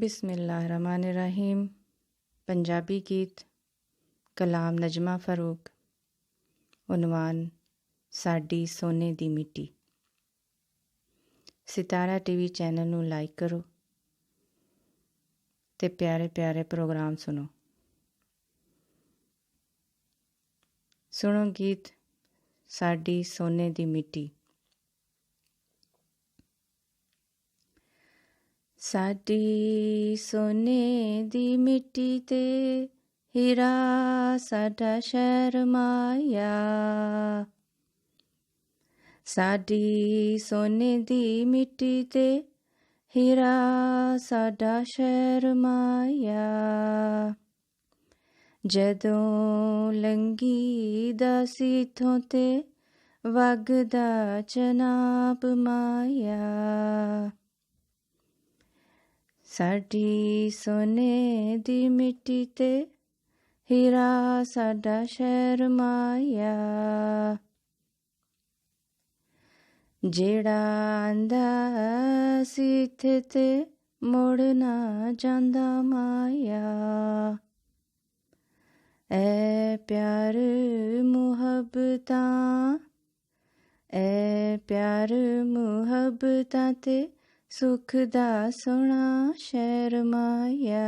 بسم اللہ الرحمن الرحیم۔ پنجابی گیت کلام نجمہ فاروق، عنوان ساڈی سونے دی مٹی۔ ستارہ ٹی وی چینل نوں لائک کرو تے پیارے پیارے پروگرام سنو۔ سنو گیت ساڈی سونے دی مٹی۔ ساڈی سونے دی مٹی تے ہیرا ساڈا شہر ماہییا، ساڈی سونے دی مٹی تے ہیرا ساڈا شہر ماہییا، جدوں لنگی داسی ایتھو تے وگدا چناب ماہییا، ساڈی سونے دی مٹی تے ہیرا ساڈا شہر ماہییا، جیڑا آندا سی ایتھے تے مڑ نہ جاندا ماہییا، اے پیار محبتاں، اے پیار محبتاں تے سکھ دا سونا شہر ماہییا،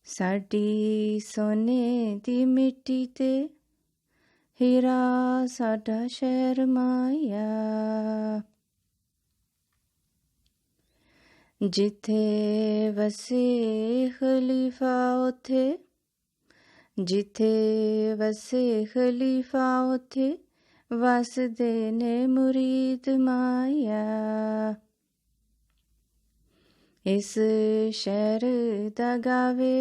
ساڈی سونے دی مٹی تے ہیرا ساڈا شہر ماہییا، جتھے وسے خلیفہ اوتھے، جتھے وسے خلیفہ اوتھے وسدے نے مرید ماہییا، اس شہر دا گاوے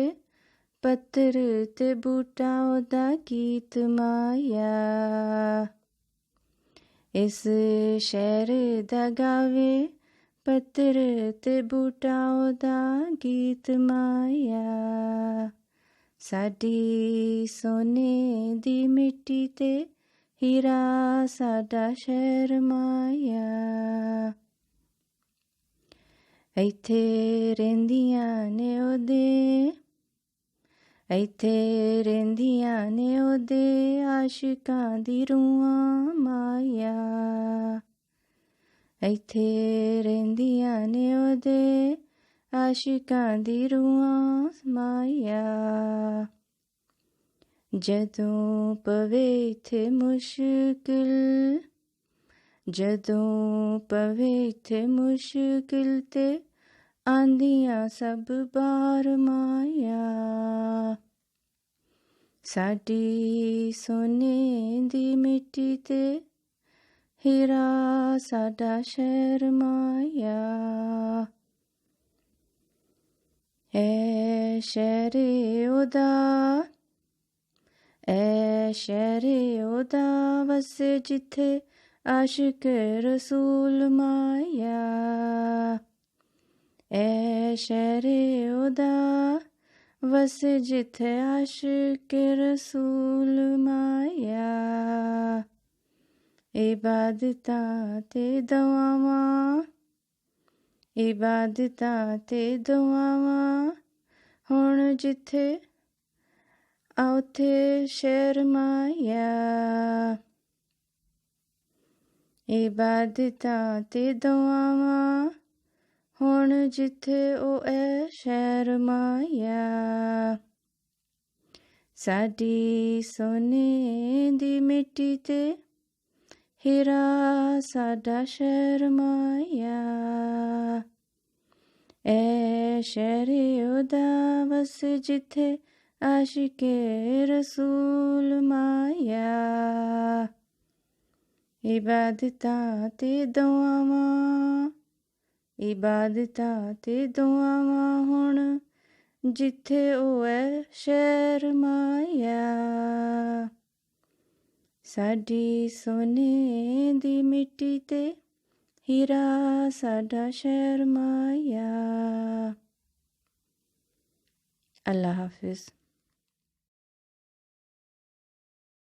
پتھر تے بوٹا اودا گیت ماہییا، اس شہر دا گاوے پتھر تے بوٹا اودا گیت ماہییا، ساڈی سونے دی مٹی تے ہیرا ساڈا شہر ماہییا، ایتھے رہندیاں نے اودے، ایتھے رہندیاں نے اودے عاشقاں دی روحاں ماہییا، ایتھے رہندیاں نے اودے عاشقاں دی روحاں ماہییا، جدوں پوے ایتھے مشکل، جدوں پوے ایتھے مشکل تے آندیاں سب بار ماہییا، ساڈی سونے دی مٹی تے ہیرا ساڈا شہر ماہییا، اے شہر اودا، اے شہر اودا وسے جتھے عاشق رسول ماہییا، اے شہر اودا وسے جتھے عاشق رسول ماہییا، عبادتاں تے دعاواں، عبادتاں تے دعاواں ہن جتھے اوتھے شہر ماہییا، عبادتاں تے دعاواں ہن جتھے او اے شہر ماہییا، ساڈی سونے دی مٹی تے ہیرا ساڈا شہر ماہییا، اے شہر اودا وس جتھے عاشق رسول ماہییا، عبادتاں تے دعاواں، عبادتاں تے دعاواں ہن جتھے او اے شہر ماہییا، ساڈی سونے دی مٹی تے ہیرا ساڈا شہر ماہییا۔ اللہ حافظ۔